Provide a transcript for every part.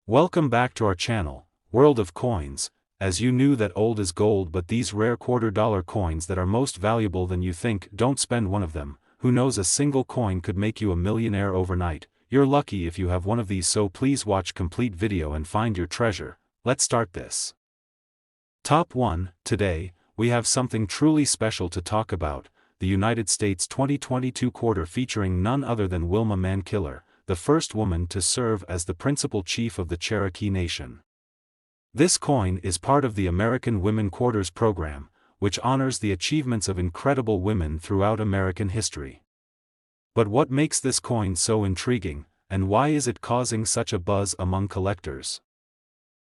Welcome back to our channel, World of Coins. As you knew that old is gold, but these rare $quarter coins that are most valuable than you think, don't spend one of them. Who knows, a single coin could make you a millionaire overnight. You're lucky if you have one of these, so please watch complete video and find your treasure. Let's start this. Top 1. Today, we have something truly special to talk about, the United States 2022 quarter featuring none other than Wilma Mankiller, the first woman to serve as the principal chief of the Cherokee Nation. This coin is part of the American Women Quarters program, which honors the achievements of incredible women throughout American history. But what makes this coin so intriguing, and why is it causing such a buzz among collectors?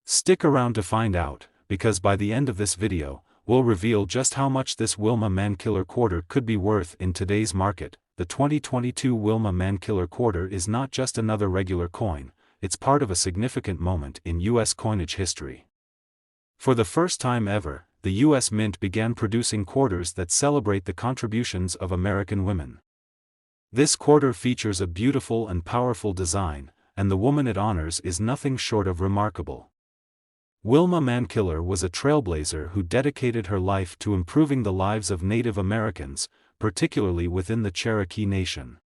Stick around to find out, because by the end of this video, we'll reveal just how much this Wilma Mankiller quarter could be worth in today's market. The 2022 Wilma Mankiller quarter is not just another regular coin, it's part of a significant moment in U.S. coinage history. For the first time ever, the U.S. Mint began producing quarters that celebrate the contributions of American women. This quarter features a beautiful and powerful design, and the woman it honors is nothing short of remarkable. Wilma Mankiller was a trailblazer who dedicated her life to improving the lives of Native Americans, particularly within the Cherokee Nation.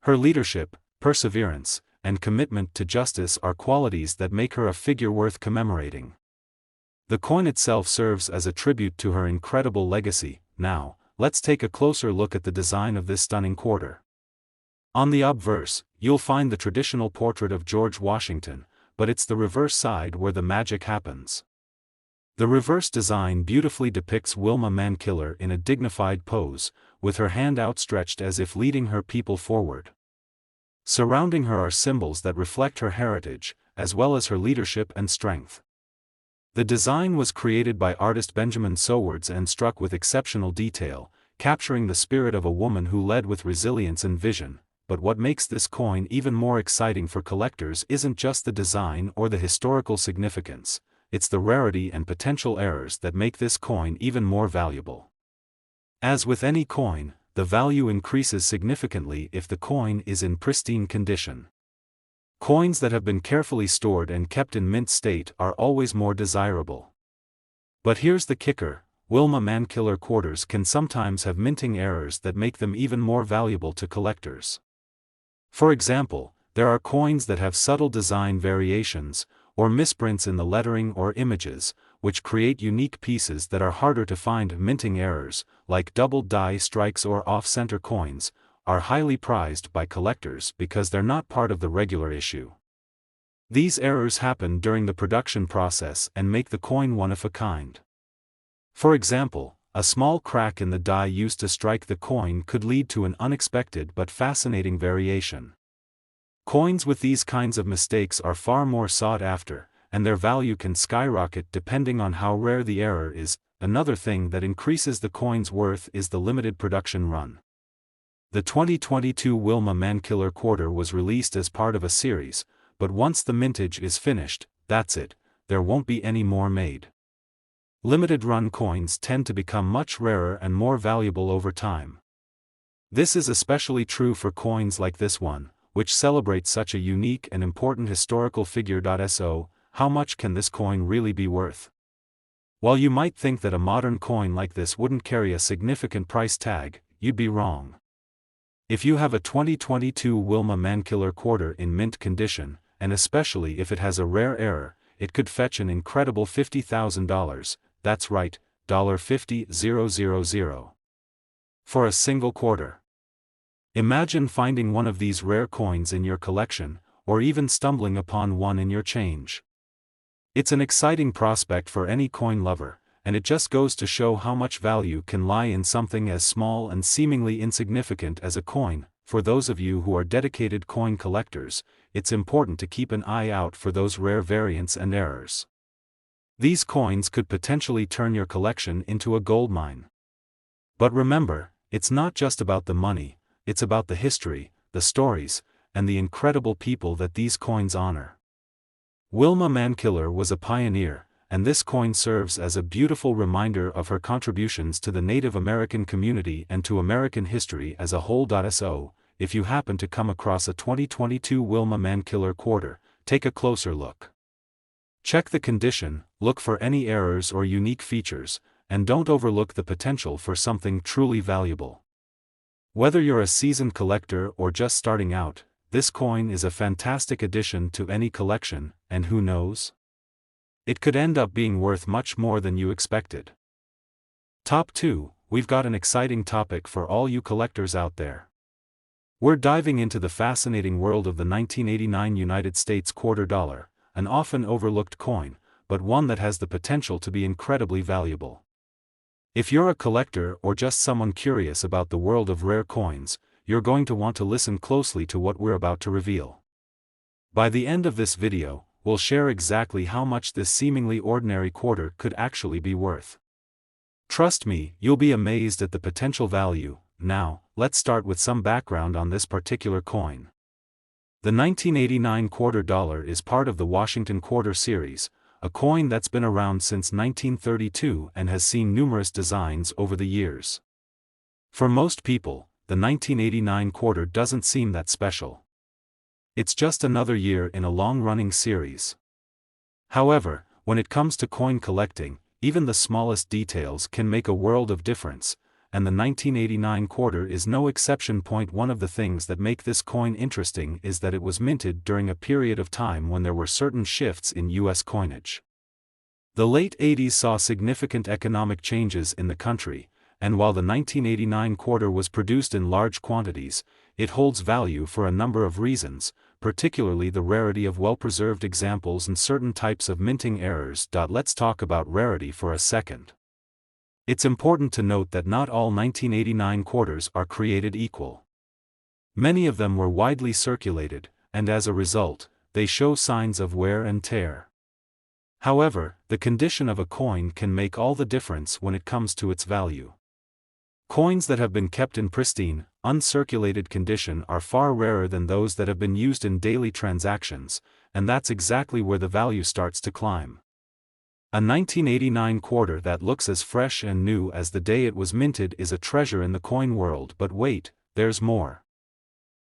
Her leadership, perseverance, and commitment to justice are qualities that make her a figure worth commemorating. The coin itself serves as a tribute to her incredible legacy. Now, let's take a closer look at the design of this stunning quarter. On the obverse, you'll find the traditional portrait of George Washington, but it's the reverse side where the magic happens. The reverse design beautifully depicts Wilma Mankiller in a dignified pose, with her hand outstretched as if leading her people forward. Surrounding her are symbols that reflect her heritage, as well as her leadership and strength. The design was created by artist Benjamin Sowards and struck with exceptional detail, capturing the spirit of a woman who led with resilience and vision. But what makes this coin even more exciting for collectors isn't just the design or the historical significance. It's the rarity and potential errors that make this coin even more valuable. As with any coin, the value increases significantly if the coin is in pristine condition. Coins that have been carefully stored and kept in mint state are always more desirable. But here's the kicker: Wilma Mankiller quarters can sometimes have minting errors that make them even more valuable to collectors. For example, there are coins that have subtle design variations, or misprints in the lettering or images, which create unique pieces that are harder to find. Minting errors, like double die strikes or off-center coins, are highly prized by collectors because they're not part of the regular issue. These errors happen during the production process and make the coin one of a kind. For example, a small crack in the die used to strike the coin could lead to an unexpected but fascinating variation. Coins with these kinds of mistakes are far more sought after, and their value can skyrocket depending on how rare the error is. Another thing that increases the coin's worth is the limited production run. The 2022 Wilma Mankiller quarter was released as part of a series, but once the mintage is finished, that's it, there won't be any more made. Limited run coins tend to become much rarer and more valuable over time. This is especially true for coins like this one, which celebrates such a unique and important historical figure. So, how much can this coin really be worth? While you might think that a modern coin like this wouldn't carry a significant price tag, you'd be wrong. If you have a 2022 Wilma Mankiller quarter in mint condition, and especially if it has a rare error, it could fetch an incredible $50,000, that's right, $50,000. For a single quarter. Imagine finding one of these rare coins in your collection, or even stumbling upon one in your change. It's an exciting prospect for any coin lover, and it just goes to show how much value can lie in something as small and seemingly insignificant as a coin. For those of you who are dedicated coin collectors, it's important to keep an eye out for those rare variants and errors. These coins could potentially turn your collection into a goldmine. But remember, it's not just about the money. It's about the history, the stories, and the incredible people that these coins honor. Wilma Mankiller was a pioneer, and this coin serves as a beautiful reminder of her contributions to the Native American community and to American history as a whole. So, if you happen to come across a 2022 Wilma Mankiller quarter, take a closer look. Check the condition, look for any errors or unique features, and don't overlook the potential for something truly valuable. Whether you're a seasoned collector or just starting out, this coin is a fantastic addition to any collection, and who knows? It could end up being worth much more than you expected. Top 2, we've got an exciting topic for all you collectors out there. We're diving into the fascinating world of the 1989 United States quarter dollar, an often overlooked coin, but one that has the potential to be incredibly valuable. If you're a collector or just someone curious about the world of rare coins, you're going to want to listen closely to what we're about to reveal. By the end of this video, we'll share exactly how much this seemingly ordinary quarter could actually be worth. Trust me, you'll be amazed at the potential value. Now, let's start with some background on this particular coin. The 1989 quarter dollar is part of the Washington Quarter series, a coin that's been around since 1932 and has seen numerous designs over the years. For most people, the 1989 quarter doesn't seem that special. It's just another year in a long-running series. However, when it comes to coin collecting, even the smallest details can make a world of difference, and the 1989 quarter is no exception. One of the things that make this coin interesting is that it was minted during a period of time when there were certain shifts in U.S. coinage. The late 80s saw significant economic changes in the country, and while the 1989 quarter was produced in large quantities, it holds value for a number of reasons, particularly the rarity of well-preserved examples and certain types of minting errors. Let's talk about rarity for a second. It's important to note that not all 1989 quarters are created equal. Many of them were widely circulated, and as a result, they show signs of wear and tear. However, the condition of a coin can make all the difference when it comes to its value. Coins that have been kept in pristine, uncirculated condition are far rarer than those that have been used in daily transactions, and that's exactly where the value starts to climb. A 1989 quarter that looks as fresh and new as the day it was minted is a treasure in the coin world. But wait, there's more.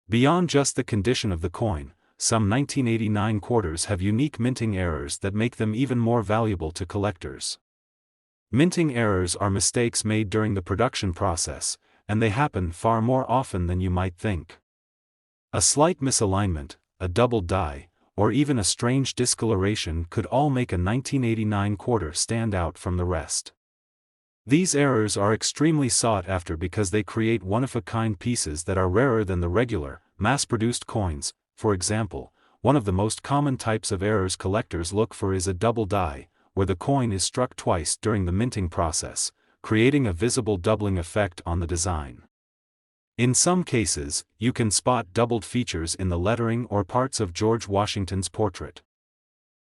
Beyond just the condition of the coin, some 1989 quarters have unique minting errors that make them even more valuable to collectors. Minting errors are mistakes made during the production process, and they happen far more often than you might think. A slight misalignment, a double die, or even a strange discoloration could all make a 1989 quarter stand out from the rest. These errors are extremely sought after because they create one-of-a-kind pieces that are rarer than the regular, mass-produced coins. For example, one of the most common types of errors collectors look for is a double die, where the coin is struck twice during the minting process, creating a visible doubling effect on the design. In some cases, you can spot doubled features in the lettering or parts of George Washington's portrait.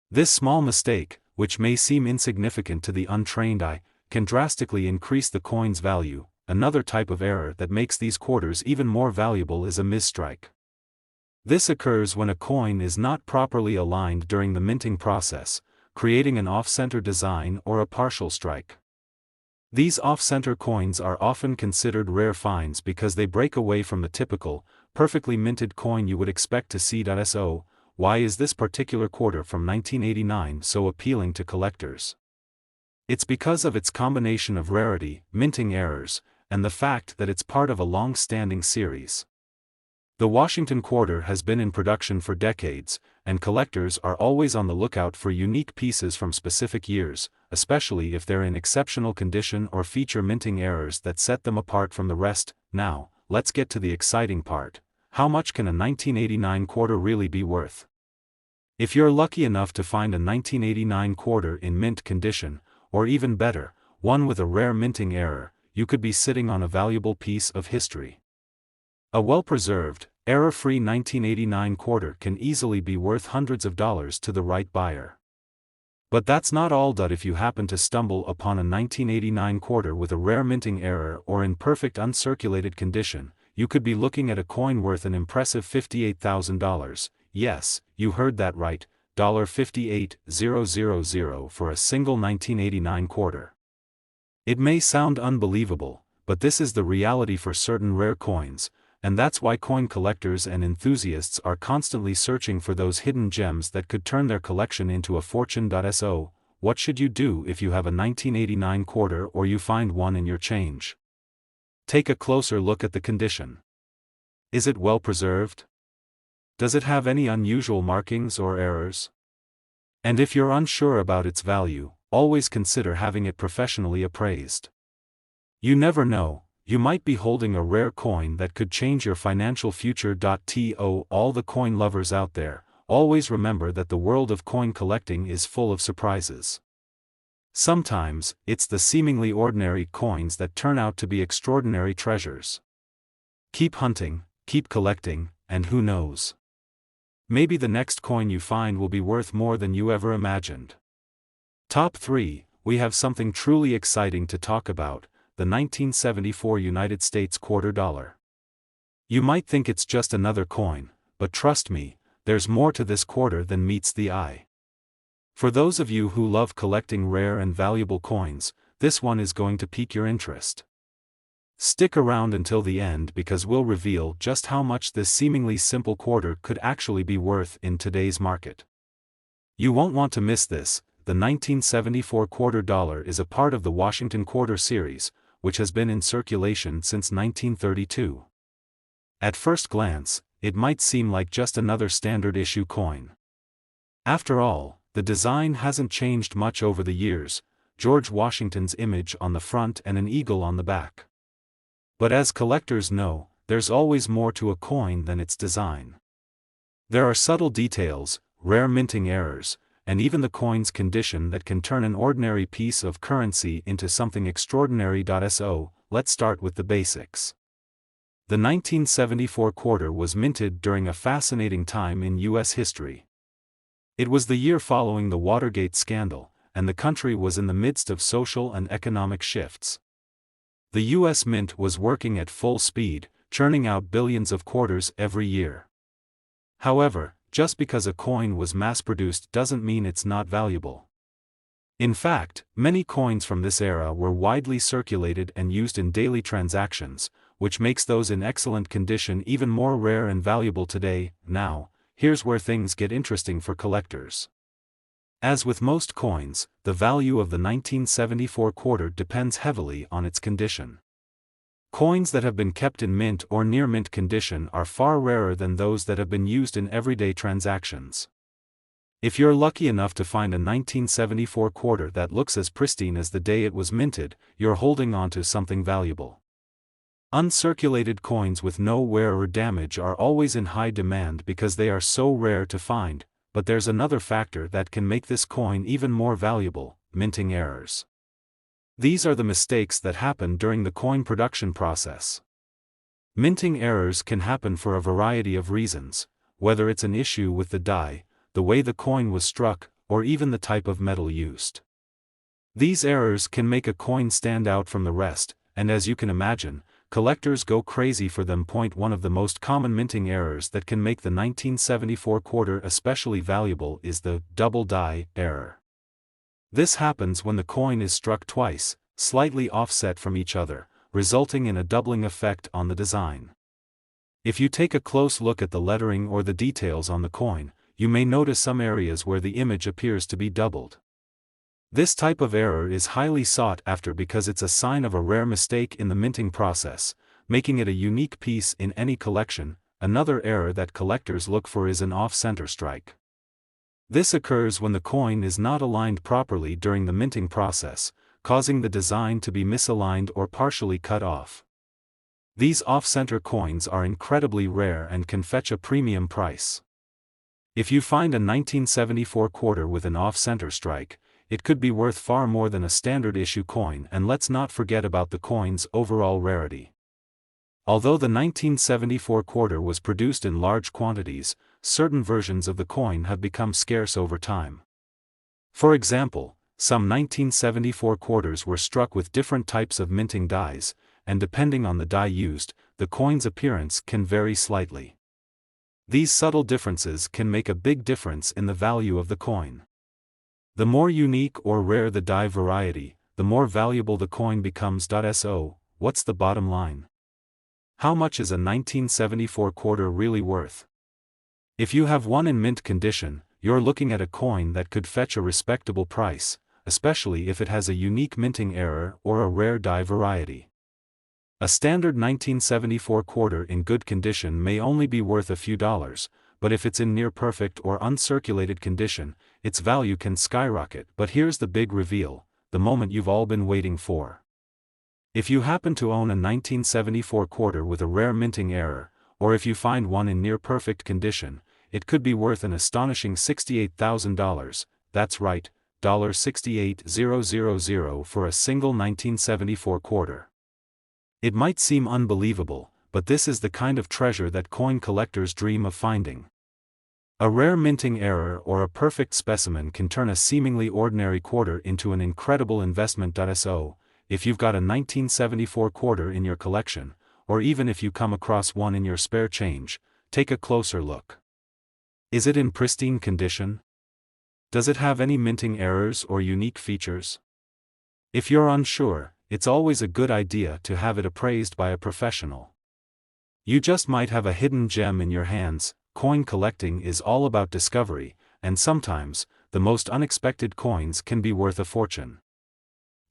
This small mistake, which may seem insignificant to the untrained eye, can drastically increase the coin's value. Another type of error that makes these quarters even more valuable is a misstrike. This occurs when a coin is not properly aligned during the minting process, creating an off-center design or a partial strike. These off-center coins are often considered rare finds because they break away from the typical, perfectly minted coin you would expect to see. So, why is this particular quarter from 1989 so appealing to collectors? It's because of its combination of rarity, minting errors, and the fact that it's part of a long-standing series. The Washington quarter has been in production for decades, and collectors are always on the lookout for unique pieces from specific years, especially if they're in exceptional condition or feature minting errors that set them apart from the rest. Now, let's get to the exciting part. How much can a 1989 quarter really be worth? If you're lucky enough to find a 1989 quarter in mint condition, or even better, one with a rare minting error, you could be sitting on a valuable piece of history. A well-preserved, error-free 1989 quarter can easily be worth hundreds of dollars to the right buyer. But that's not all. If you happen to stumble upon a 1989 quarter with a rare minting error or in perfect uncirculated condition, you could be looking at a coin worth an impressive $58,000. Yes, you heard that right, $58,000 for a single 1989 quarter. It may sound unbelievable, but this is the reality for certain rare coins, and that's why coin collectors and enthusiasts are constantly searching for those hidden gems that could turn their collection into a fortune. So, what should you do if you have a 1989 quarter or you find one in your change? Take a closer look at the condition. Is it well preserved? Does it have any unusual markings or errors? And if you're unsure about its value, always consider having it professionally appraised. You never know, you might be holding a rare coin that could change your financial future. To all the coin lovers out there, always remember that the world of coin collecting is full of surprises. Sometimes, it's the seemingly ordinary coins that turn out to be extraordinary treasures. Keep hunting, keep collecting, and who knows? Maybe the next coin you find will be worth more than you ever imagined. Top 3, we have something truly exciting to talk about, the 1974 United States quarter dollar. You might think it's just another coin, but trust me, there's more to this quarter than meets the eye. For those of you who love collecting rare and valuable coins, this one is going to pique your interest. Stick around until the end because we'll reveal just how much this seemingly simple quarter could actually be worth in today's market. You won't want to miss this. The 1974 quarter dollar is a part of the Washington Quarter series, which has been in circulation since 1932. At first glance, it might seem like just another standard issue coin. After all, the design hasn't changed much over the years, George Washington's image on the front and an eagle on the back. But as collectors know, there's always more to a coin than its design. There are subtle details, rare minting errors, and even the coin's condition that can turn an ordinary piece of currency into something extraordinary. So, let's start with the basics. The 1974 quarter was minted during a fascinating time in U.S. history. It was the year following the Watergate scandal, and the country was in the midst of social and economic shifts. The U.S. Mint was working at full speed, churning out billions of quarters every year. However, just because a coin was mass-produced doesn't mean it's not valuable. In fact, many coins from this era were widely circulated and used in daily transactions, which makes those in excellent condition even more rare and valuable today. Now, here's where things get interesting for collectors. As with most coins, the value of the 1974 quarter depends heavily on its condition. Coins that have been kept in mint or near mint condition are far rarer than those that have been used in everyday transactions. If you're lucky enough to find a 1974 quarter that looks as pristine as the day it was minted, you're holding on to something valuable. Uncirculated coins with no wear or damage are always in high demand because they are so rare to find. But there's another factor that can make this coin even more valuable: minting errors. These are the mistakes that happen during the coin production process. Minting errors can happen for a variety of reasons, whether it's an issue with the die, the way the coin was struck, or even the type of metal used. These errors can make a coin stand out from the rest, and as you can imagine, collectors go crazy for them. One of the most common minting errors that can make the 1974 quarter especially valuable is the double die error. This happens when the coin is struck twice, slightly offset from each other, resulting in a doubling effect on the design. If you take a close look at the lettering or the details on the coin, you may notice some areas where the image appears to be doubled. This type of error is highly sought after because it's a sign of a rare mistake in the minting process, making it a unique piece in any collection. Another error that collectors look for is an off-center strike. This occurs when the coin is not aligned properly during the minting process, causing the design to be misaligned or partially cut off. These off-center coins are incredibly rare and can fetch a premium price. If you find a 1974 quarter with an off-center strike, it could be worth far more than a standard issue coin. And let's not forget about the coin's overall rarity. Although the 1974 quarter was produced in large quantities, certain versions of the coin have become scarce over time. For example, some 1974 quarters were struck with different types of minting dies, and depending on the die used, the coin's appearance can vary slightly. These subtle differences can make a big difference in the value of the coin. The more unique or rare the die variety, the more valuable the coin becomes. So, what's the bottom line? How much is a 1974 quarter really worth? If you have one in mint condition, you're looking at a coin that could fetch a respectable price, especially if it has a unique minting error or a rare die variety. A standard 1974 quarter in good condition may only be worth a few dollars, but if it's in near-perfect or uncirculated condition, its value can skyrocket. But here's the big reveal, the moment you've all been waiting for. If you happen to own a 1974 quarter with a rare minting error, or if you find one in near-perfect condition, it could be worth an astonishing $68,000, that's right, $68,000 for a single 1974 quarter. It might seem unbelievable, but this is the kind of treasure that coin collectors dream of finding. A rare minting error or a perfect specimen can turn a seemingly ordinary quarter into an incredible investment. So, if you've got a 1974 quarter in your collection, or even if you come across one in your spare change, take a closer look. Is it in pristine condition? Does it have any minting errors or unique features? If you're unsure, it's always a good idea to have it appraised by a professional. You just might have a hidden gem in your hands. Coin collecting is all about discovery, and sometimes, the most unexpected coins can be worth a fortune.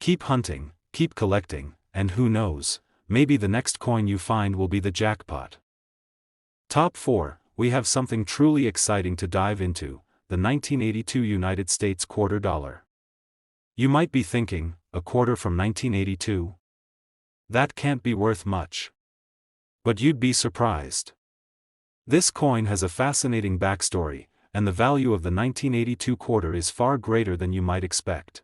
Keep hunting, keep collecting, and who knows, maybe the next coin you find will be the jackpot. Top 4, we have something truly exciting to dive into, the 1982 United States quarter dollar. You might be thinking, a quarter from 1982? That can't be worth much. But you'd be surprised. This coin has a fascinating backstory, and the value of the 1982 quarter is far greater than you might expect.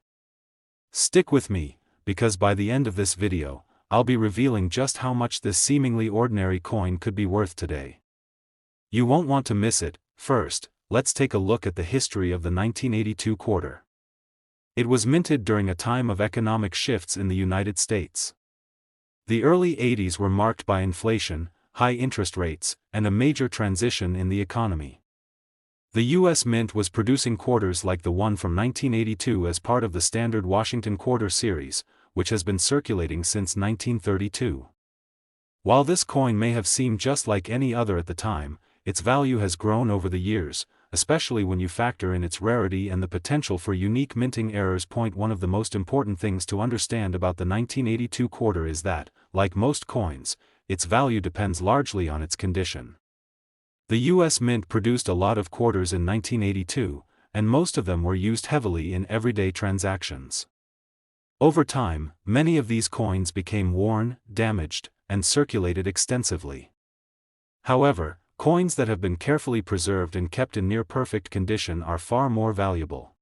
Stick with me, because by the end of this video, I'll be revealing just how much this seemingly ordinary coin could be worth today. You won't want to miss it. First, let's take a look at the history of the 1982 quarter. It was minted during a time of economic shifts in the United States. The early 80s were marked by inflation, high interest rates, and a major transition in the economy. The U.S. Mint was producing quarters like the one from 1982 as part of the standard Washington Quarter series, which has been circulating since 1932. While this coin may have seemed just like any other at the time, its value has grown over the years, especially when you factor in its rarity and the potential for unique minting errors. One of the most important things to understand about the 1982 quarter is that, like most coins, its value depends largely on its condition. The U.S. Mint produced a lot of quarters in 1982, and most of them were used heavily in everyday transactions. Over time, many of these coins became worn, damaged, and circulated extensively. However, coins that have been carefully preserved and kept in near-perfect condition are far more valuable.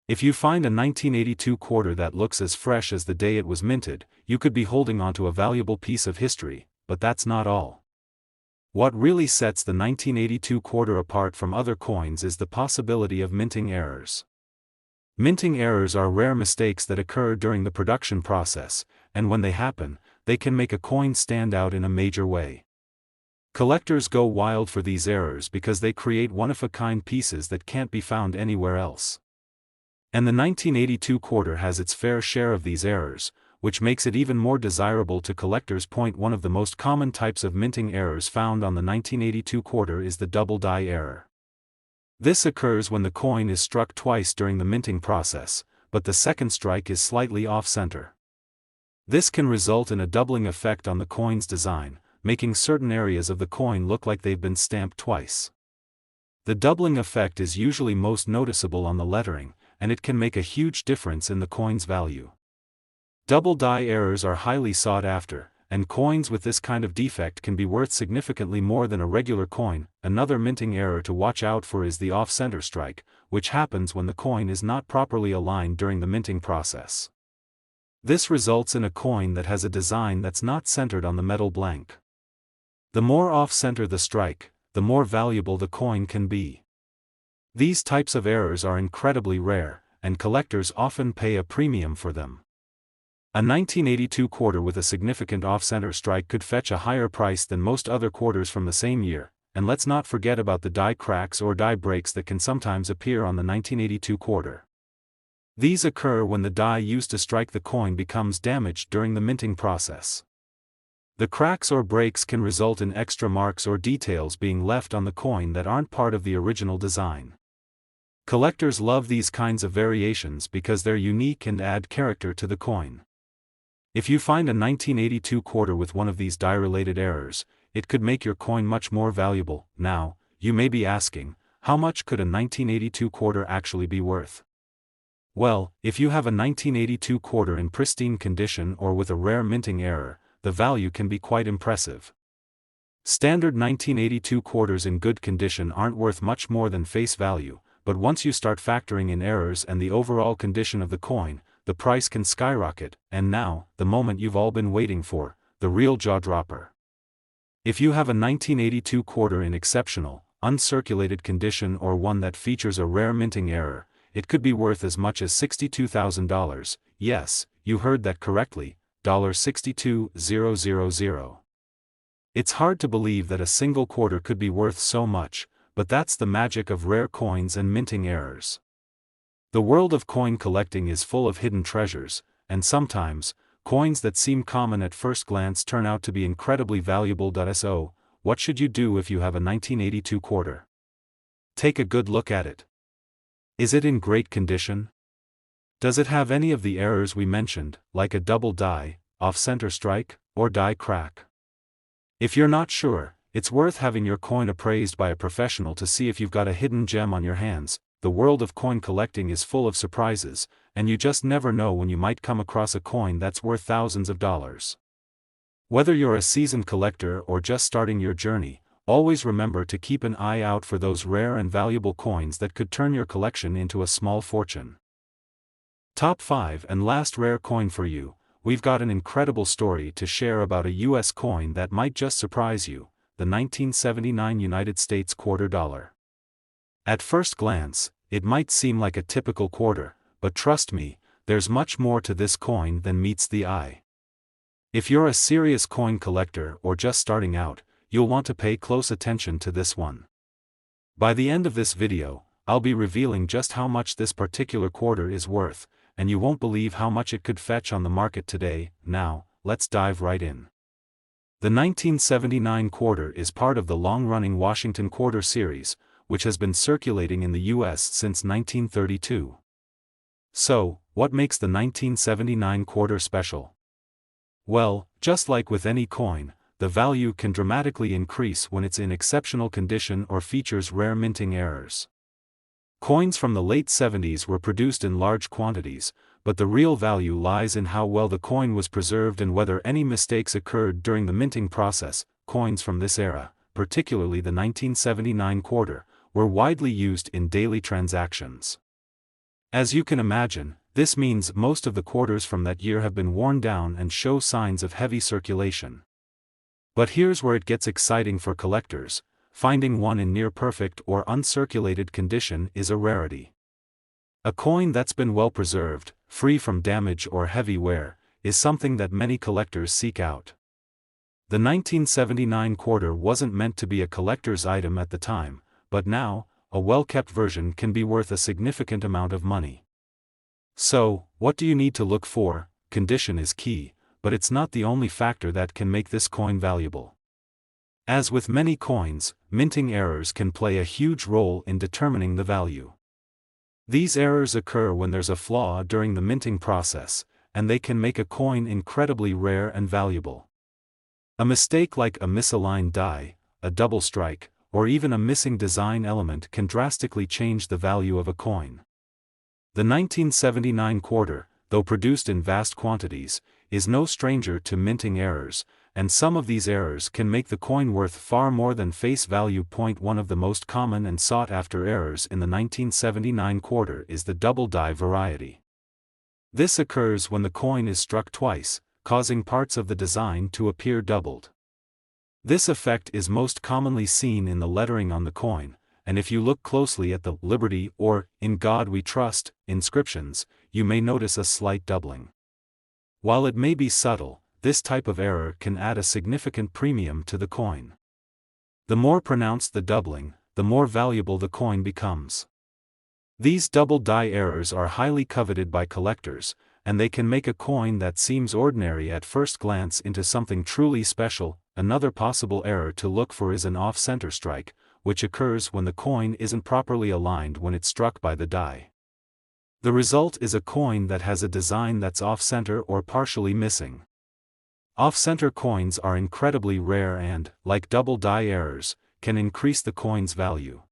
If you find a 1982 quarter that looks as fresh as the day it was minted, you could be holding onto a valuable piece of history, but that's not all. What really sets the 1982 quarter apart from other coins is the possibility of minting errors. Minting errors are rare mistakes that occur during the production process, and when they happen, they can make a coin stand out in a major way. Collectors go wild for these errors because they create one-of-a-kind pieces that can't be found anywhere else. And the 1982 quarter has its fair share of these errors, which makes it even more desirable to collectors. One of the most common types of minting errors found on the 1982 quarter is the double die error. This occurs when the coin is struck twice during the minting process, but the second strike is slightly off-center. This can result in a doubling effect on the coin's design, making certain areas of the coin look like they've been stamped twice. The doubling effect is usually most noticeable on the lettering, and it can make a huge difference in the coin's value. Double die errors are highly sought after, and coins with this kind of defect can be worth significantly more than a regular coin. Another minting error to watch out for is the off-center strike, which happens when the coin is not properly aligned during the minting process. This results in a coin that has a design that's not centered on the metal blank. The more off-center the strike, the more valuable the coin can be. These types of errors are incredibly rare, and collectors often pay a premium for them. A 1982 quarter with a significant off-center strike could fetch a higher price than most other quarters from the same year, and let's not forget about the die cracks or die breaks that can sometimes appear on the 1982 quarter. These occur when the die used to strike the coin becomes damaged during the minting process. The cracks or breaks can result in extra marks or details being left on the coin that aren't part of the original design. Collectors love these kinds of variations because they're unique and add character to the coin. If you find a 1982 quarter with one of these die-related errors, it could make your coin much more valuable. Now, you may be asking, how much could a 1982 quarter actually be worth? Well, if you have a 1982 quarter in pristine condition or with a rare minting error, the value can be quite impressive. Standard 1982 quarters in good condition aren't worth much more than face value, but once you start factoring in errors and the overall condition of the coin, the price can skyrocket. And now, the moment you've all been waiting for, the real jaw-dropper. If you have a 1982 quarter in exceptional, uncirculated condition or one that features a rare minting error, it could be worth as much as $62,000, yes, you heard that correctly, $62,000. It's hard to believe that a single quarter could be worth so much, but that's the magic of rare coins and minting errors. The world of coin collecting is full of hidden treasures, and sometimes, coins that seem common at first glance turn out to be incredibly valuable. So, what should you do if you have a 1982 quarter? Take a good look at it. Is it in great condition? Does it have any of the errors we mentioned, like a double die, off-center strike, or die crack? If you're not sure, it's worth having your coin appraised by a professional to see if you've got a hidden gem on your hands. The world of coin collecting is full of surprises, and you just never know when you might come across a coin that's worth thousands of dollars. Whether you're a seasoned collector or just starting your journey, always remember to keep an eye out for those rare and valuable coins that could turn your collection into a small fortune. Top 5 and last rare coin for you. We've got an incredible story to share about a US coin that might just surprise you, the 1979 United States quarter dollar. At first glance, it might seem like a typical quarter, but trust me, there's much more to this coin than meets the eye. If you're a serious coin collector or just starting out, you'll want to pay close attention to this one. By the end of this video, I'll be revealing just how much this particular quarter is worth, and you won't believe how much it could fetch on the market today. Now, let's dive right in. The 1979 quarter is part of the long-running Washington Quarter series, which has been circulating in the US since 1932. So, what makes the 1979 quarter special? Well, just like with any coin, the value can dramatically increase when it's in exceptional condition or features rare minting errors. Coins from the late 70s were produced in large quantities, but the real value lies in how well the coin was preserved and whether any mistakes occurred during the minting process. Coins from this era, particularly the 1979 quarter, were widely used in daily transactions. As you can imagine, this means most of the quarters from that year have been worn down and show signs of heavy circulation. But here's where it gets exciting for collectors. Finding one in near-perfect or uncirculated condition is a rarity. A coin that's been well preserved, free from damage or heavy wear, is something that many collectors seek out. The 1979 quarter wasn't meant to be a collector's item at the time, but now, a well-kept version can be worth a significant amount of money. So, what do you need to look for? Condition is key, but it's not the only factor that can make this coin valuable. As with many coins, minting errors can play a huge role in determining the value. These errors occur when there's a flaw during the minting process, and they can make a coin incredibly rare and valuable. A mistake like a misaligned die, a double strike, or even a missing design element can drastically change the value of a coin. The 1979 quarter, though produced in vast quantities, is no stranger to minting errors, and some of these errors can make the coin worth far more than face value. One of the most common and sought-after errors in the 1979 quarter is the double die variety. This occurs when the coin is struck twice, causing parts of the design to appear doubled. This effect is most commonly seen in the lettering on the coin, and if you look closely at the "Liberty" or "In God We Trust" inscriptions, you may notice a slight doubling. While it may be subtle, this type of error can add a significant premium to the coin. The more pronounced the doubling, the more valuable the coin becomes. These double die errors are highly coveted by collectors, and they can make a coin that seems ordinary at first glance into something truly special. Another possible error to look for is an off-center strike, which occurs when the coin isn't properly aligned when it's struck by the die. The result is a coin that has a design that's off-center or partially missing. Off-center coins are incredibly rare and, like double die errors, can increase the coin's value.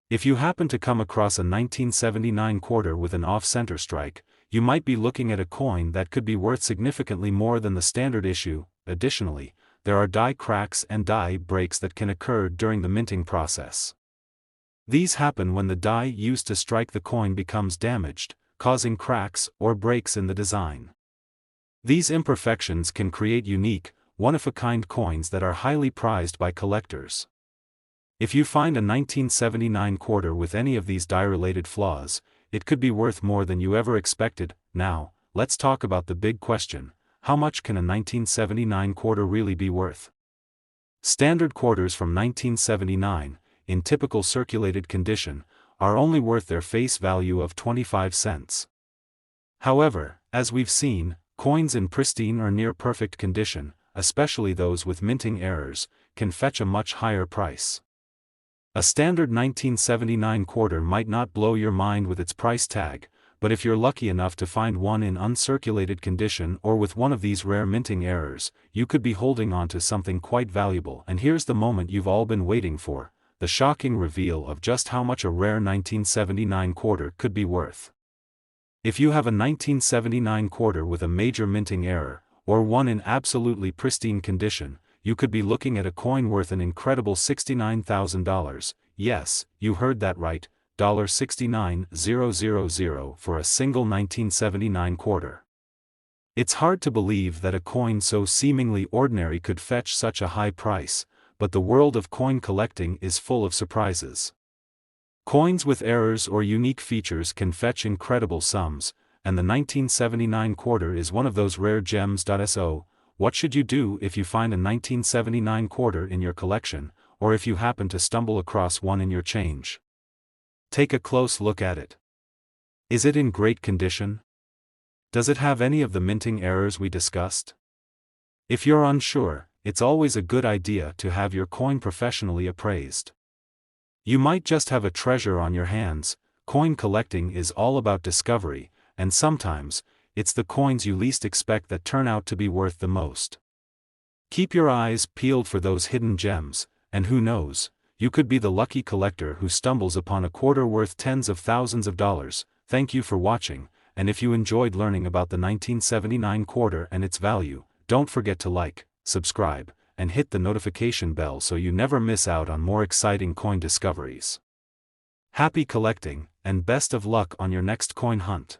If you happen to come across a 1979 quarter with an off-center strike, you might be looking at a coin that could be worth significantly more than the standard issue. Additionally, there are die cracks and die breaks that can occur during the minting process. These happen when the die used to strike the coin becomes damaged, causing cracks or breaks in the design. These imperfections can create unique, one-of-a-kind coins that are highly prized by collectors. If you find a 1979 quarter with any of these die-related flaws, it could be worth more than you ever expected. Now, let's talk about the big question: how much can a 1979 quarter really be worth? Standard quarters from 1979, in typical circulated condition, are only worth their face value of 25 cents. However, as we've seen, coins in pristine or near-perfect condition, especially those with minting errors, can fetch a much higher price. A standard 1979 quarter might not blow your mind with its price tag, but if you're lucky enough to find one in uncirculated condition or with one of these rare minting errors, you could be holding on to something quite valuable. And here's the moment you've all been waiting for: the shocking reveal of just how much a rare 1979 quarter could be worth. If you have a 1979 quarter with a major minting error, or one in absolutely pristine condition, you could be looking at a coin worth an incredible $69,000. Yes, you heard that right, $69,000 for a single 1979 quarter. It's hard to believe that a coin so seemingly ordinary could fetch such a high price, but the world of coin collecting is full of surprises. Coins with errors or unique features can fetch incredible sums, and the 1979 quarter is one of those rare gems. So, what should you do if you find a 1979 quarter in your collection, or if you happen to stumble across one in your change? Take a close look at it. Is it in great condition? Does it have any of the minting errors we discussed? If you're unsure, it's always a good idea to have your coin professionally appraised. You might just have a treasure on your hands. Coin collecting is all about discovery, and sometimes, it's the coins you least expect that turn out to be worth the most. Keep your eyes peeled for those hidden gems, and who knows, you could be the lucky collector who stumbles upon a quarter worth tens of thousands of dollars. Thank you for watching, and if you enjoyed learning about the 1979 quarter and its value, don't forget to like, subscribe, and hit the notification bell so you never miss out on more exciting coin discoveries. Happy collecting, and best of luck on your next coin hunt.